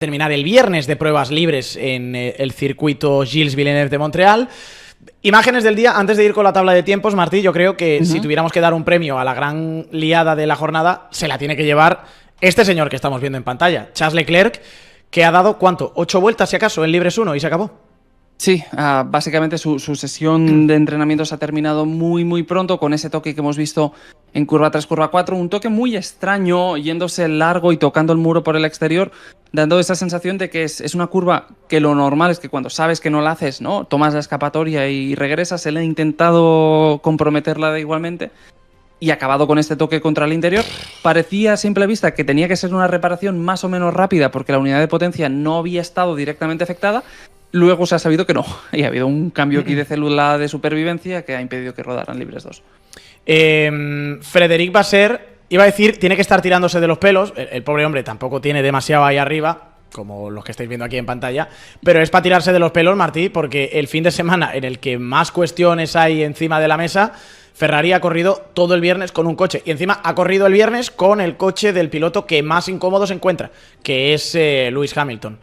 terminar el viernes de pruebas libres en el circuito Gilles Villeneuve de Montreal. Imágenes del día, antes de ir con la tabla de tiempos, Martí, yo creo que si tuviéramos que dar un premio a la gran liada de la jornada, se la tiene que llevar este señor que estamos viendo en pantalla, Charles Leclerc, que ha dado, ¿cuánto? 8 vueltas, si acaso, en Libres 1 y se acabó. Sí, básicamente su sesión de entrenamientos ha terminado muy pronto con ese toque que hemos visto en curva 3, curva 4, un toque muy extraño, yéndose largo y tocando el muro por el exterior, dando esa sensación de que es una curva que lo normal es que cuando sabes que no la haces, ¿no? Tomas la escapatoria y regresas. Él ha intentado comprometerla igualmente y ha acabado con este toque contra el interior. Parecía a simple vista que tenía que ser una reparación más o menos rápida porque la unidad de potencia no había estado directamente afectada. Luego se ha sabido que no, y ha habido un cambio aquí de célula de supervivencia que ha impedido que rodaran Libres 2. Frédéric Vasseur, iba a decir, tiene que estar tirándose de los pelos. El pobre hombre tampoco tiene demasiado ahí arriba, como los que estáis viendo aquí en pantalla, pero es para tirarse de los pelos, Martí, porque el fin de semana en el que más cuestiones hay encima de la mesa, Ferrari ha corrido todo el viernes con un coche, y encima ha corrido el viernes con el coche del piloto que más incómodo se encuentra, que es Lewis Hamilton.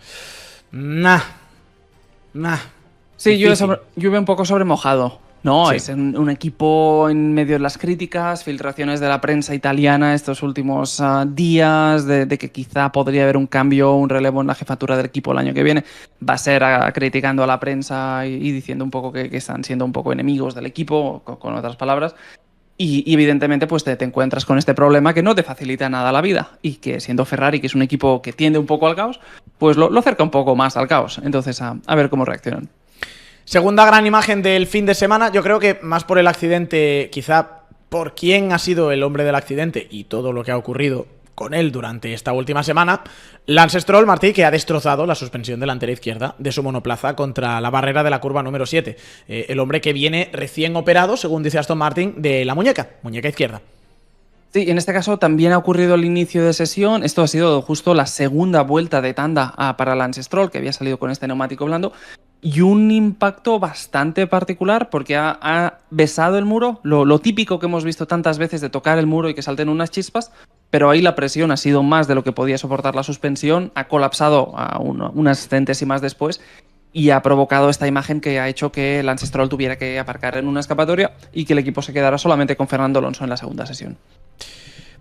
Sí, llueve un poco sobre mojado. No, sí. Es un equipo en medio de las críticas, filtraciones de la prensa italiana estos últimos días, de que quizá podría haber un cambio, un relevo en la jefatura del equipo el año que viene. Va a ser criticando a la prensa y diciendo un poco que están siendo un poco enemigos del equipo, con otras palabras. Y evidentemente pues te encuentras con este problema que no te facilita nada la vida y que siendo Ferrari, que es un equipo que tiende un poco al caos, pues lo acerca un poco más al caos. Entonces a ver cómo reaccionan. Segunda gran imagen del fin de semana, yo creo que más por el accidente, quizá por quién ha sido el hombre del accidente y todo lo que ha ocurrido con él durante esta última semana, Lance Stroll, Martí, que ha destrozado la suspensión delantera izquierda de su monoplaza contra la barrera de la curva número 7. El hombre que viene recién operado, según dice Aston Martin, de la muñeca izquierda. Sí, en este caso también ha ocurrido el inicio de sesión. Esto ha sido justo la segunda vuelta de tanda para Lance Stroll, que había salido con este neumático blando. Y un impacto bastante particular porque ha besado el muro, lo típico que hemos visto tantas veces de tocar el muro y que salten unas chispas, pero ahí la presión ha sido más de lo que podía soportar la suspensión, ha colapsado unas centésimas después y ha provocado esta imagen que ha hecho que Lance Stroll tuviera que aparcar en una escapatoria y que el equipo se quedara solamente con Fernando Alonso en la segunda sesión.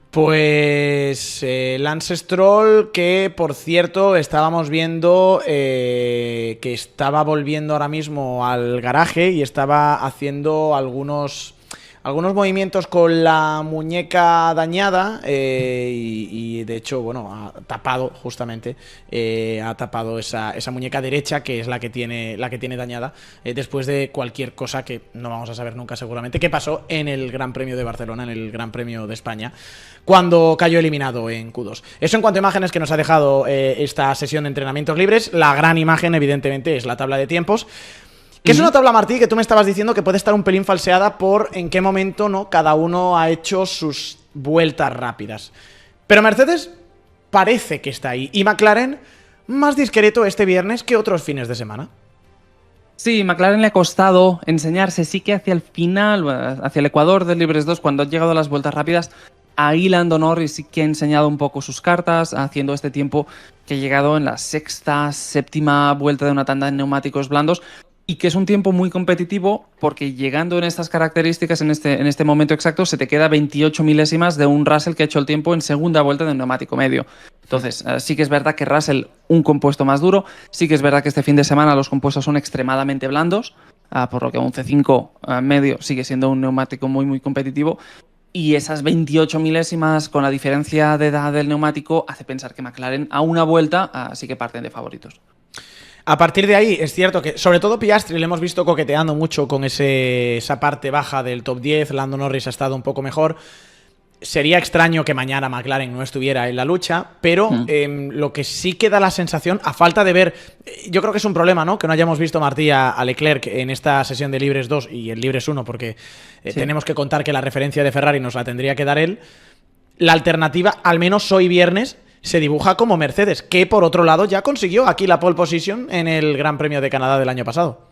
Pues Lance Stroll, que por cierto estábamos viendo que estaba volviendo ahora mismo al garaje y estaba haciendo algunos movimientos con la muñeca dañada y de hecho, bueno, ha tapado justamente, esa muñeca derecha, que es la que tiene dañada, después de cualquier cosa que no vamos a saber nunca seguramente, que pasó en el Gran Premio de Barcelona, en el Gran Premio de España, cuando cayó eliminado en Q2. Eso en cuanto a imágenes que nos ha dejado esta sesión de entrenamientos libres. La gran imagen, evidentemente, es la tabla de tiempos, que es una tabla, Martí, que tú me estabas diciendo que puede estar un pelín falseada por en qué momento, ¿no?, cada uno ha hecho sus vueltas rápidas. Pero Mercedes parece que está ahí. Y McLaren, más discreto este viernes que otros fines de semana. Sí, McLaren le ha costado enseñarse. Sí que hacia el final, hacia el Ecuador del Libres 2, cuando han llegado a las vueltas rápidas, ahí Lando Norris sí que ha enseñado un poco sus cartas, haciendo este tiempo que ha llegado en la sexta, séptima vuelta de una tanda de neumáticos blandos. Y que es un tiempo muy competitivo porque llegando en estas características, en este momento exacto, se te queda 28 milésimas de un Russell que ha hecho el tiempo en segunda vuelta de un neumático medio. Entonces, sí que es verdad que Russell, un compuesto más duro, sí que es verdad que este fin de semana los compuestos son extremadamente blandos, por lo que un C5 medio sigue siendo un neumático muy competitivo. Y esas 28 milésimas con la diferencia de edad del neumático hace pensar que McLaren a una vuelta sí que parten de favoritos. A partir de ahí, es cierto que, sobre todo Piastri, le hemos visto coqueteando mucho con esa parte baja del top 10. Lando Norris ha estado un poco mejor. Sería extraño que mañana McLaren no estuviera en la lucha, pero lo que sí que da la sensación, a falta de ver, yo creo que es un problema, ¿no?, que no hayamos visto, Martí, a Leclerc en esta sesión de Libres 2 y en Libres 1, porque tenemos que contar que la referencia de Ferrari nos la tendría que dar él. La alternativa, al menos hoy viernes, se dibuja como Mercedes, que por otro lado ya consiguió aquí la pole position en el Gran Premio de Canadá del año pasado.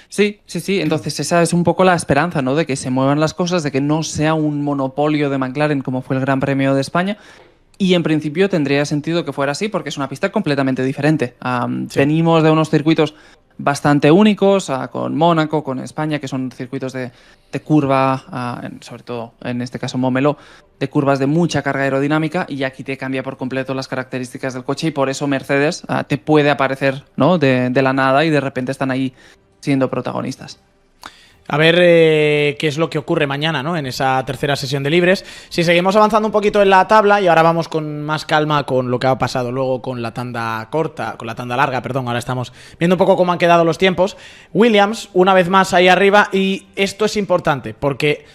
Sí. Entonces esa es un poco la esperanza, ¿no?, de que se muevan las cosas, de que no sea un monopolio de McLaren como fue el Gran Premio de España Y en principio tendría sentido que fuera así porque es una pista completamente diferente. Sí. Venimos de unos circuitos bastante únicos, con Mónaco, con España, que son circuitos de curva, sobre todo en este caso Montmeló, de curvas de mucha carga aerodinámica, y aquí te cambia por completo las características del coche, y por eso Mercedes te puede aparecer, ¿no?, de la nada, y de repente están ahí siendo protagonistas. A ver qué es lo que ocurre mañana, ¿no?, en esa tercera sesión de libres. Si seguimos avanzando un poquito en la tabla, y ahora vamos con más calma con lo que ha pasado luego con la tanda corta, con la tanda larga, perdón, ahora estamos viendo un poco cómo han quedado los tiempos. Williams, una vez más ahí arriba, y esto es importante, porque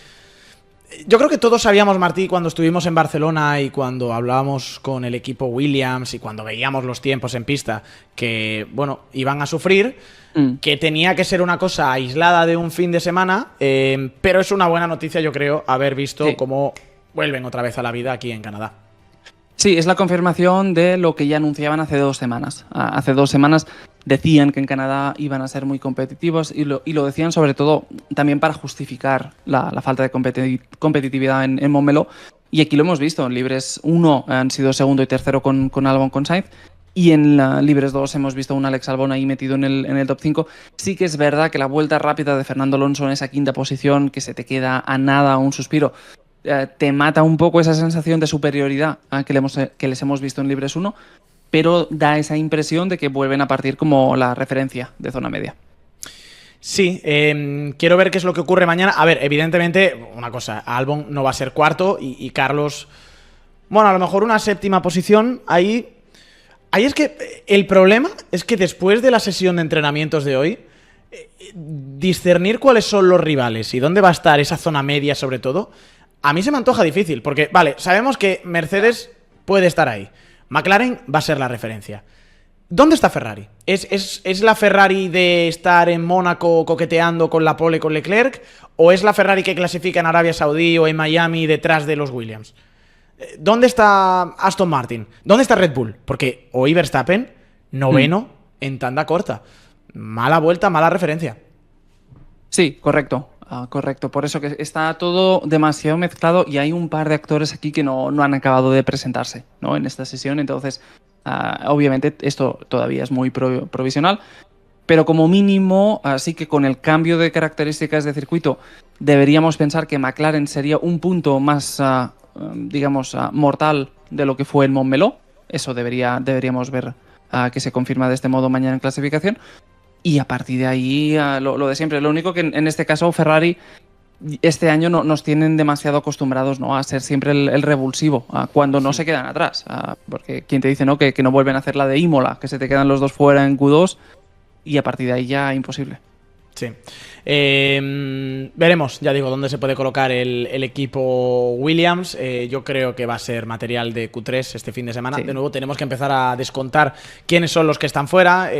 yo creo que todos sabíamos, Martí, cuando estuvimos en Barcelona y cuando hablábamos con el equipo Williams y cuando veíamos los tiempos en pista, que, bueno, iban a sufrir, que tenía que ser una cosa aislada de un fin de semana, pero es una buena noticia, yo creo, haber visto cómo vuelven otra vez a la vida aquí en Canadá. Sí, es la confirmación de lo que ya anunciaban hace 2 semanas. Hace 2 semanas decían que en Canadá iban a ser muy competitivos, y lo decían sobre todo también para justificar la falta de competitividad en Montmeló. Y aquí lo hemos visto. En Libres 1 han sido segundo y tercero con Albon, con Sainz. Y en Libres 2 hemos visto a un Alex Albon ahí metido en el top 5. Sí que es verdad que la vuelta rápida de Fernando Alonso en esa quinta posición, que se te queda a nada, un suspiro, te mata un poco esa sensación de superioridad que les hemos visto en Libres 1, pero da esa impresión de que vuelven a partir como la referencia de zona media. Sí, quiero ver qué es lo que ocurre mañana. A ver, evidentemente, una cosa, Albon no va a ser cuarto y Carlos, bueno, a lo mejor una séptima posición. Ahí es que el problema es que después de la sesión de entrenamientos de hoy, discernir cuáles son los rivales y dónde va a estar esa zona media sobre todo, a mí se me antoja difícil, porque, vale, sabemos que Mercedes puede estar ahí, McLaren va a ser la referencia. ¿Dónde está Ferrari? ¿Es la Ferrari de estar en Mónaco coqueteando con la pole con Leclerc? ¿O es la Ferrari que clasifica en Arabia Saudí o en Miami detrás de los Williams? ¿Dónde está Aston Martin? ¿Dónde está Red Bull? Porque hoy Verstappen, noveno en tanda corta. Mala vuelta, mala referencia. Sí, correcto. Correcto, por eso que está todo demasiado mezclado, y hay un par de actores aquí que no han acabado de presentarse, ¿no?, en esta sesión. Entonces, obviamente esto todavía es muy provisional, pero como mínimo, sí que con el cambio de características de circuito deberíamos pensar que McLaren sería un punto más, digamos, mortal de lo que fue el Montmeló. Eso deberíamos ver que se confirma de este modo mañana en clasificación. Y a partir de ahí, lo de siempre. Lo único que en este caso Ferrari este año nos tienen demasiado acostumbrados, ¿no?, a ser siempre el revulsivo, cuando no se quedan atrás. Porque quien te dice, ¿no?, que no vuelven a hacer la de Imola, que se te quedan los dos fuera en Q2, y a partir de ahí ya imposible. Sí. Veremos, ya digo, dónde se puede colocar el equipo Williams. Yo creo que va a ser material de Q3 este fin de semana. Sí. De nuevo, tenemos que empezar a descontar quiénes son los que están fuera.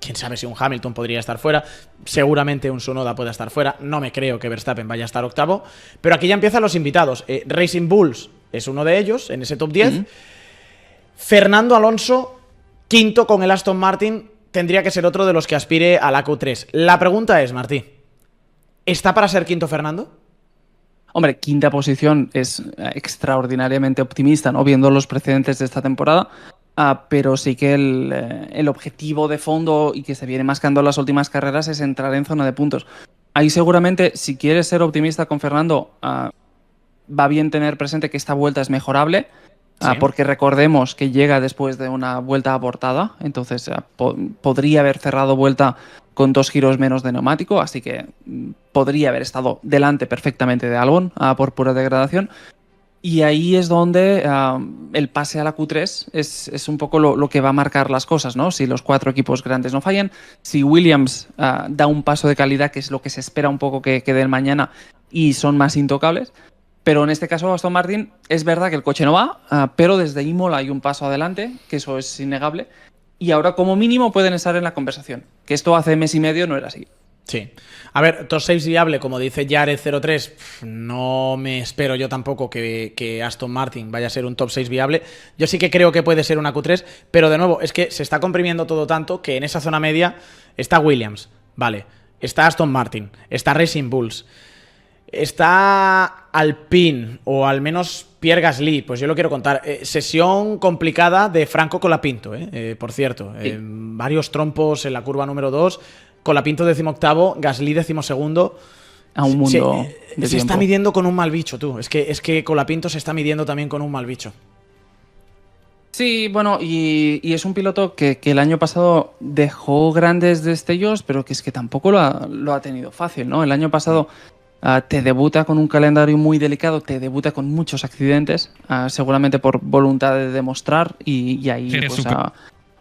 Quién sabe si un Hamilton podría estar fuera. Seguramente un Tsunoda pueda estar fuera. No me creo que Verstappen vaya a estar octavo. Pero aquí ya empiezan los invitados. Racing Bulls es uno de ellos en ese top 10. Fernando Alonso, quinto con el Aston Martin, tendría que ser otro de los que aspire a la Q3. La pregunta es, Martí, ¿está para ser quinto Fernando? Hombre, quinta posición es extraordinariamente optimista, ¿no?, viendo los precedentes de esta temporada. Pero sí que el objetivo de fondo y que se viene mascando en las últimas carreras es entrar en zona de puntos. Ahí seguramente, si quieres ser optimista con Fernando, va bien tener presente que esta vuelta es mejorable, sí, porque recordemos que llega después de una vuelta abortada, entonces podría haber cerrado vuelta con 2 giros menos de neumático, así que podría haber estado delante perfectamente de Albon por pura degradación. Y ahí es donde el pase a la Q3 es un poco lo que va a marcar las cosas, ¿no? Si los 4 equipos grandes no fallan, si Williams da un paso de calidad, que es lo que se espera un poco que den mañana, y son más intocables. Pero en este caso Aston Martin, es verdad que el coche no va, pero desde Imola hay un paso adelante, que eso es innegable, y ahora como mínimo pueden estar en la conversación, que esto hace mes y medio no era así. Sí. A ver, top 6 viable, como dice Jared03, no me espero yo tampoco que Aston Martin vaya a ser un top 6 viable. Yo sí que creo que puede ser una Q3, pero de nuevo, es que se está comprimiendo todo tanto que en esa zona media está Williams, vale, está Aston Martin, está Racing Bulls, está Alpine, o al menos Pierre Gasly, pues yo lo quiero contar. Sesión complicada de Franco Colapinto, por cierto. Sí. Varios trompos en la curva número 2. Colapinto 18º, Gasly 12º. A un mundo de se está tiempo. midiendo con un mal bicho, tú. Es que Colapinto se está midiendo también con un mal bicho. Sí, bueno, y es un piloto que el año pasado dejó grandes destellos, pero que es que tampoco lo ha tenido fácil, ¿no? El año pasado te debuta con un calendario muy delicado, te debuta con muchos accidentes, seguramente por voluntad de demostrar, y ahí Sí, pues, súper.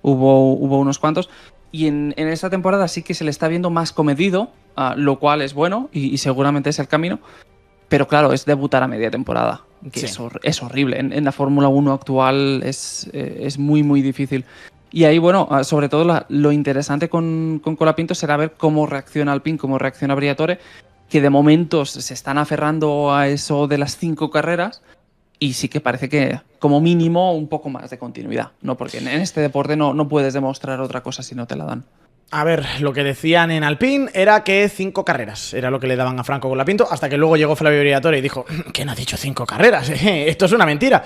hubo unos cuantos. Y en esta temporada sí que se le está viendo más comedido, lo cual es bueno y seguramente es el camino. Pero claro, es debutar a media temporada, que Sí. es horrible. En la Fórmula 1 actual es muy, muy difícil. Y ahí, bueno, sobre todo lo interesante con Colapinto será ver cómo reacciona Alpine, cómo reacciona Briatore, que de momento se están aferrando a eso de las 5 carreras. Y sí que parece que, como mínimo, un poco más de continuidad, ¿no? Porque en este deporte no puedes demostrar otra cosa si no te la dan. A ver, lo que decían en Alpine era que 5 carreras era lo que le daban a Franco Colapinto, hasta que luego llegó Flavio Briatore y dijo, ¿quién ha dicho 5 carreras? Esto es una mentira.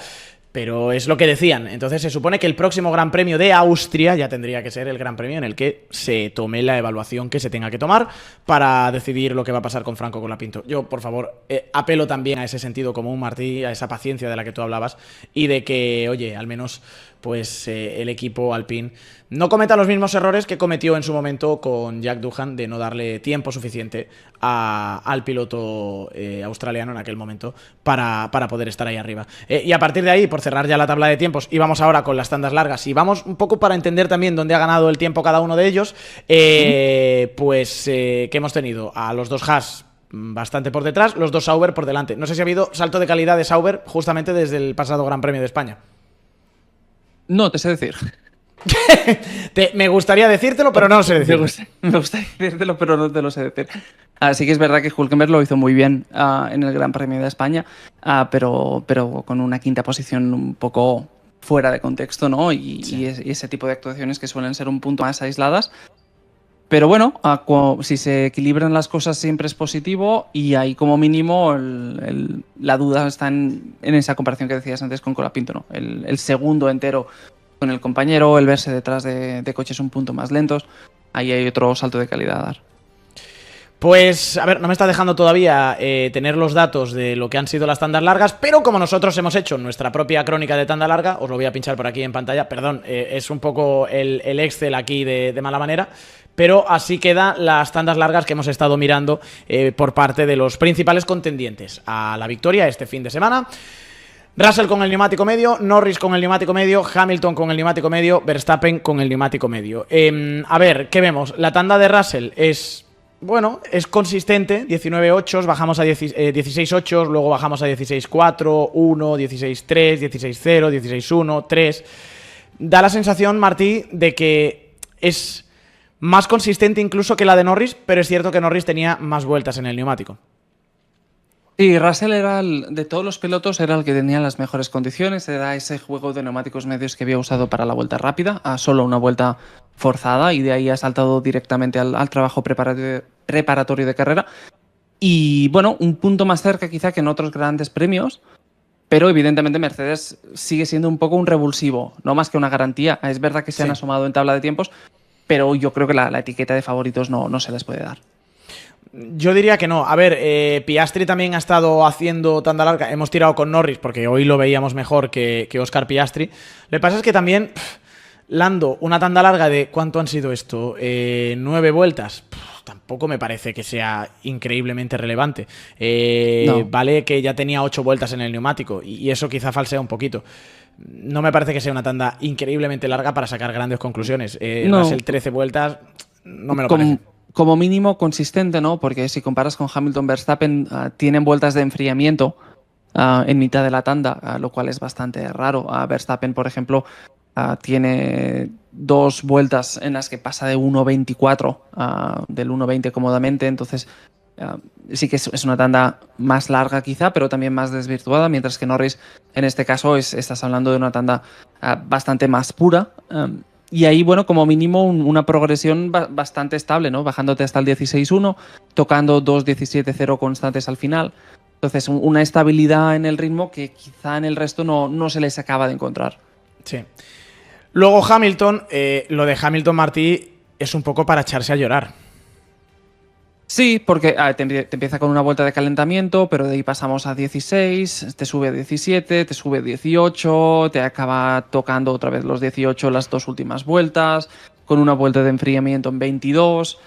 Pero es lo que decían. Entonces se supone que el próximo Gran Premio de Austria ya tendría que ser el Gran Premio en el que se tome la evaluación que se tenga que tomar para decidir lo que va a pasar con Franco Colapinto. Yo, por favor, apelo también a ese sentido común, Martí, a esa paciencia de la que tú hablabas y de que, oye, al menos pues el equipo Alpine no cometa los mismos errores que cometió en su momento con Jack Doohan de no darle tiempo suficiente al piloto australiano en aquel momento para poder estar ahí arriba. Y a partir de ahí, por cerrar ya la tabla de tiempos, y vamos ahora con las tandas largas, y vamos un poco para entender también dónde ha ganado el tiempo cada uno de ellos, pues que hemos tenido a los dos Haas bastante por detrás, los dos Sauber por delante. No sé si ha habido salto de calidad de Sauber justamente desde el pasado Gran Premio de España. No te sé decir. Me gustaría decírtelo, pero no lo sé decir. Me gustaría decírtelo, pero no te lo sé decir. Sí que es verdad que Hülkenberg lo hizo muy bien en el Gran Premio de España, pero con una quinta posición un poco fuera de contexto, ¿no? Y ese tipo de actuaciones que suelen ser un punto más aisladas. Pero bueno, si se equilibran las cosas siempre es positivo, y ahí como mínimo la duda está en esa comparación que decías antes con Colapinto, ¿no? El segundo entero con el compañero, el verse detrás de coches un punto más lentos, ahí hay otro salto de calidad a dar. Pues, a ver, no me está dejando todavía tener los datos de lo que han sido las tandas largas, pero como nosotros hemos hecho nuestra propia crónica de tanda larga, os lo voy a pinchar por aquí en pantalla, perdón, es un poco el Excel aquí de mala manera, pero así quedan las tandas largas que hemos estado mirando por parte de los principales contendientes a la victoria este fin de semana. Russell con el neumático medio, Norris con el neumático medio, Hamilton con el neumático medio, Verstappen con el neumático medio. A ver, ¿qué vemos? La tanda de Russell es... Bueno, es consistente, 19-8, bajamos a 16-8, luego bajamos a 16-4, 1, 16-3, 16-0, 16-1, 3. Da la sensación, Martí, de que es más consistente incluso que la de Norris, pero es cierto que Norris tenía más vueltas en el neumático. Sí, Russell era de todos los pilotos era el que tenía las mejores condiciones, era ese juego de neumáticos medios que había usado para la vuelta rápida, a solo una vuelta forzada, y de ahí ha saltado directamente al trabajo preparatorio de carrera. Y bueno, un punto más cerca quizá que en otros grandes premios, pero evidentemente Mercedes sigue siendo un poco un revulsivo, no más que una garantía. Es verdad que se han asomado en tabla de tiempos, pero yo creo que la etiqueta de favoritos no se les puede dar. Yo diría que no. A ver, Piastri también ha estado haciendo tanda larga. Hemos tirado con Norris porque hoy lo veíamos mejor que Oscar Piastri. Lo que pasa es que también Lando, una tanda larga de... ¿Cuánto han sido esto? 9 vueltas. Tampoco me parece que sea increíblemente relevante. No. Vale que ya tenía 8 vueltas en el neumático y eso quizá falsea un poquito. No me parece que sea una tanda increíblemente larga para sacar grandes conclusiones. No. Russell 13 vueltas, no me lo parece. Como mínimo consistente, ¿no? Porque si comparas con Hamilton, Verstappen, tienen vueltas de enfriamiento en mitad de la tanda, lo cual es bastante raro. Verstappen, por ejemplo, tiene 2 vueltas en las que pasa de 1.24 del 1.20 cómodamente, entonces sí que es una tanda más larga quizá, pero también más desvirtuada, mientras que Norris en este caso estás hablando de una tanda bastante más pura. Y ahí, bueno, como mínimo una progresión bastante estable, ¿no? Bajándote hasta el 16-1, tocando 2 17-0 constantes al final. Entonces, una estabilidad en el ritmo que quizá en el resto no se les acaba de encontrar. Sí. Luego Hamilton, lo de Hamilton Martí es un poco para echarse a llorar. Sí, porque te empieza con una vuelta de calentamiento, pero de ahí pasamos a 16, te sube a 17, te sube a 18, te acaba tocando otra vez los 18 las dos últimas vueltas, con una vuelta de enfriamiento en 22.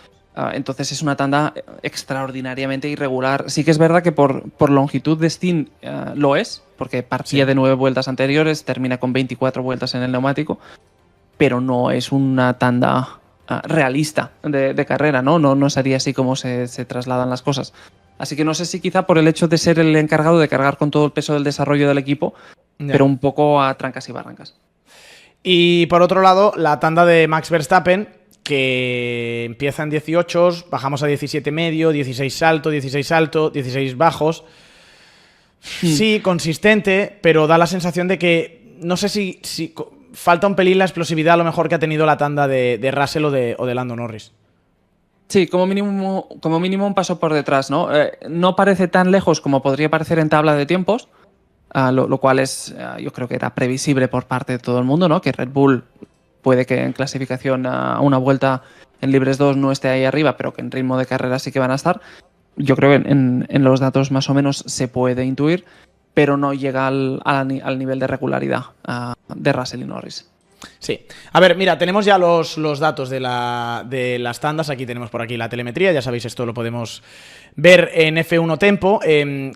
Entonces es una tanda extraordinariamente irregular. Sí que es verdad que por longitud de stint lo es, porque partía de 9 vueltas anteriores, termina con 24 vueltas en el neumático, pero no es una tanda realista de carrera, ¿no? No sería así como se trasladan las cosas. Así que no sé si quizá por el hecho de ser el encargado de cargar con todo el peso del desarrollo del equipo, pero un poco a trancas y barrancas. Y por otro lado, la tanda de Max Verstappen, que empieza en 18, bajamos a 17 medio, 16 salto, 16 salto, 16 bajos. Sí, consistente, pero da la sensación de que no sé si falta un pelín la explosividad a lo mejor que ha tenido la tanda de Russell o de Lando Norris. Sí, como mínimo un paso por detrás, ¿no? No parece tan lejos como podría parecer en tabla de tiempos, lo cual es, yo creo que era previsible por parte de todo el mundo, ¿no? Que Red Bull puede que en clasificación a una vuelta en Libres 2 no esté ahí arriba, pero que en ritmo de carrera sí que van a estar. Yo creo que en los datos más o menos se puede intuir, pero no llega al nivel de regularidad de Russell y Norris. Sí. A ver, mira, tenemos ya los datos de las tandas. Aquí tenemos por aquí la telemetría. Ya sabéis, esto lo podemos ver en F1 Tempo.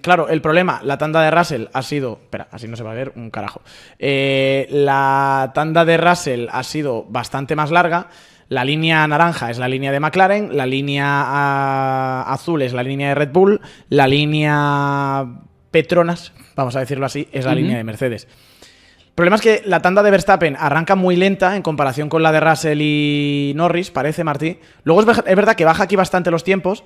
Claro, el problema, la tanda de Russell ha sido... Espera, así no se va a ver un carajo. La tanda de Russell ha sido bastante más larga. La línea naranja es la línea de McLaren, la línea azul es la línea de Red Bull, la línea Petronas, vamos a decirlo así, es la línea de Mercedes. El problema es que la tanda de Verstappen arranca muy lenta en comparación con la de Russell y Norris, parece, Martí. Luego es verdad que baja aquí bastante los tiempos,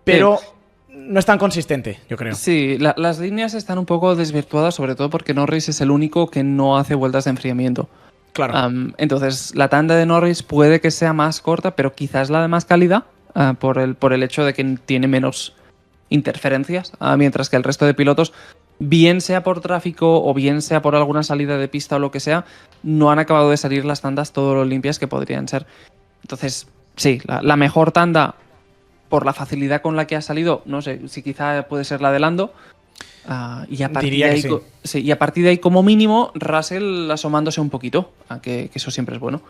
pero no es tan consistente, yo creo. Sí, las líneas están un poco desvirtuadas, sobre todo porque Norris es el único que no hace vueltas de enfriamiento. Claro. Entonces, la tanda de Norris puede que sea más corta, pero quizás la de más calidad, por el hecho de que tiene menos interferencias, mientras que el resto de pilotos, bien sea por tráfico o bien sea por alguna salida de pista o lo que sea, no han acabado de salir las tandas todo lo limpias que podrían ser. Entonces, sí, la mejor tanda, por la facilidad con la que ha salido, no sé, si quizá puede ser la de Lando. Y a partir de ahí, como mínimo, Russell asomándose un poquito, que eso siempre es bueno.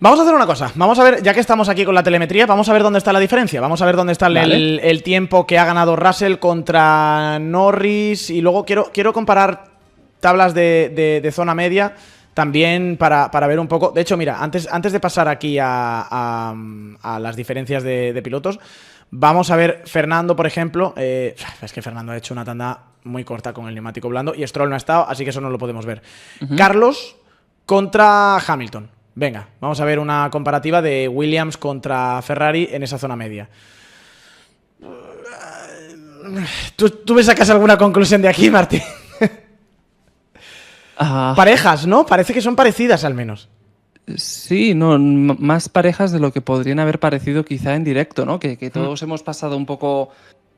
Vamos a hacer una cosa, vamos a ver, ya que estamos aquí con la telemetría, vamos a ver dónde está la diferencia, vamos a ver dónde está el tiempo que ha ganado Russell contra Norris, y luego quiero comparar tablas de zona media también para ver un poco. De hecho, mira, antes de pasar aquí a las diferencias de pilotos, vamos a ver Fernando, por ejemplo. Es que Fernando ha hecho una tanda muy corta con el neumático blando y Stroll no ha estado, así que eso no lo podemos ver. Carlos contra Hamilton. Venga, vamos a ver una comparativa de Williams contra Ferrari en esa zona media. ¿Tú me sacas alguna conclusión de aquí, Martín? Parejas, ¿no? Parece que son parecidas al menos. Sí, no, más parejas de lo que podrían haber parecido quizá en directo, ¿no? Que todos hemos pasado un poco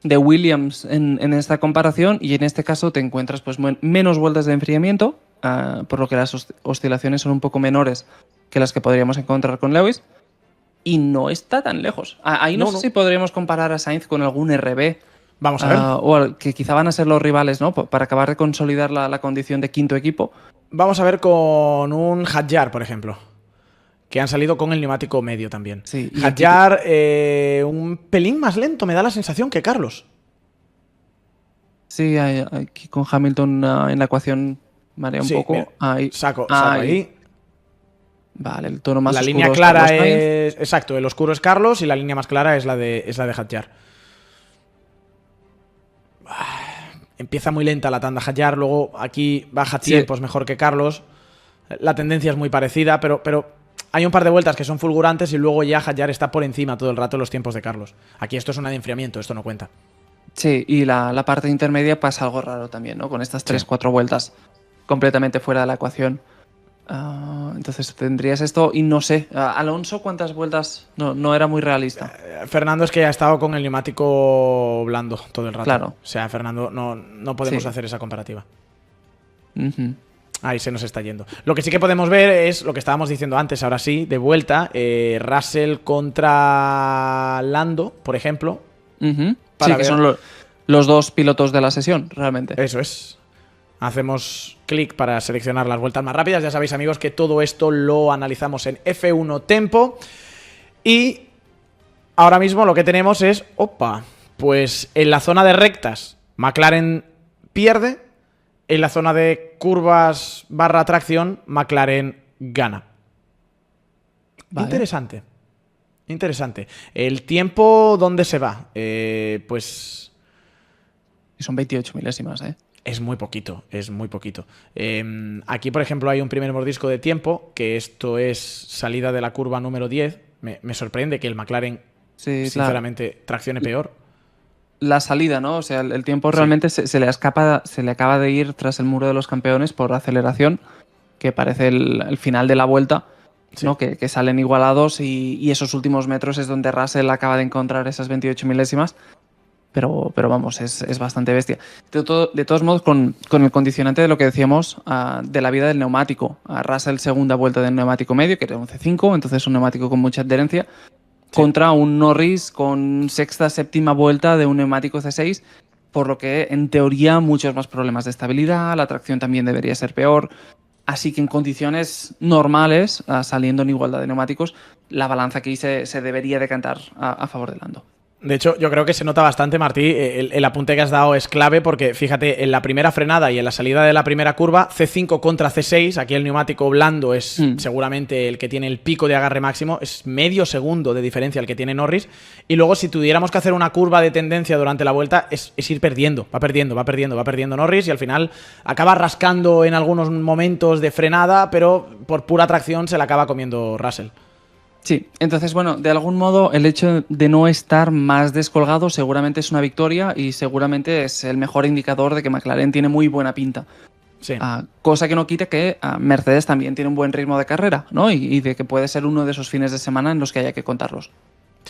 de Williams en esta comparación, y en este caso te encuentras pues menos vueltas de enfriamiento, por lo que las oscilaciones son un poco menores que las que podríamos encontrar con Lewis, y no está tan lejos. Ahí no sé si podríamos comparar a Sainz con algún RB. Vamos a ver. O que quizá van a ser los rivales, ¿no? Para acabar de consolidar la condición de quinto equipo. Vamos a ver con un Hadjar, por ejemplo, que han salido con el neumático medio también. Sí, Hadjar, un pelín más lento, me da la sensación que Carlos. Sí, aquí con Hamilton en la ecuación marea un poco. Mira, ahí. Saco ahí. Vale, el tono más la oscuro línea clara es... Exacto, el oscuro es Carlos y la línea más clara es la de Hadjar. Empieza muy lenta la tanda Hadjar, luego aquí baja tiempos mejor que Carlos. La tendencia es muy parecida, pero hay un par de vueltas que son fulgurantes y luego ya Hadjar está por encima todo el rato de los tiempos de Carlos. Aquí esto es una de enfriamiento, esto no cuenta. Sí, y la parte intermedia pasa algo raro también, ¿no? Con estas 3-4 vueltas completamente fuera de la ecuación. Entonces tendrías esto y no sé. Alonso, ¿cuántas vueltas? No era muy realista. Fernando es que ha estado con el neumático blando todo el rato. Claro. O sea, Fernando, no podemos hacer esa comparativa. Ahí se nos está yendo. Lo que sí que podemos ver es lo que estábamos diciendo antes, ahora sí, de vuelta. Russell contra Lando, por ejemplo. Sí, que son los dos pilotos de la sesión, realmente. Eso es. Hacemos clic para seleccionar las vueltas más rápidas. Ya sabéis, amigos, que todo esto lo analizamos en F1 Tempo. Y ahora mismo lo que tenemos es... ¡Opa! Pues en la zona de rectas, McLaren pierde. En la zona de curvas / tracción, McLaren gana. Vale. Interesante. Interesante. ¿El tiempo dónde se va? Pues... Son 28 milésimas, ¿eh? Es muy poquito, es muy poquito. Aquí, por ejemplo, hay un primer mordisco de tiempo, que esto es salida de la curva número 10. Me sorprende que el McLaren, sinceramente, traccione peor. La salida, ¿no? O sea, el tiempo realmente se le acaba de ir tras el muro de los campeones por aceleración, que parece el final de la vuelta, ¿no? Que salen igualados y esos últimos metros es donde Russell acaba de encontrar esas 28 milésimas. Pero vamos, es bastante bestia. De todos modos, con el condicionante de lo que decíamos de la vida del neumático. Russell segunda vuelta del neumático medio, que era un C5, entonces un neumático con mucha adherencia, contra un Norris con sexta, séptima vuelta de un neumático C6, por lo que en teoría muchos más problemas de estabilidad, la tracción también debería ser peor. Así que en condiciones normales, saliendo en igualdad de neumáticos, la balanza aquí se debería decantar a favor de Lando. De hecho, yo creo que se nota bastante, Martí. El apunte que has dado es clave porque, fíjate, en la primera frenada y en la salida de la primera curva, C5 contra C6, aquí el neumático blando es seguramente el que tiene el pico de agarre máximo, es medio segundo de diferencia el que tiene Norris. Y luego, si tuviéramos que hacer una curva de tendencia durante la vuelta, es ir perdiendo. Va perdiendo Norris y al final acaba rascando en algunos momentos de frenada, pero por pura tracción se la acaba comiendo Russell. Sí, entonces, bueno, de algún modo el hecho de no estar más descolgado seguramente es una victoria y seguramente es el mejor indicador de que McLaren tiene muy buena pinta. Sí. Cosa que no quita que Mercedes también tiene un buen ritmo de carrera, ¿no? Y de que puede ser uno de esos fines de semana en los que haya que contarlos.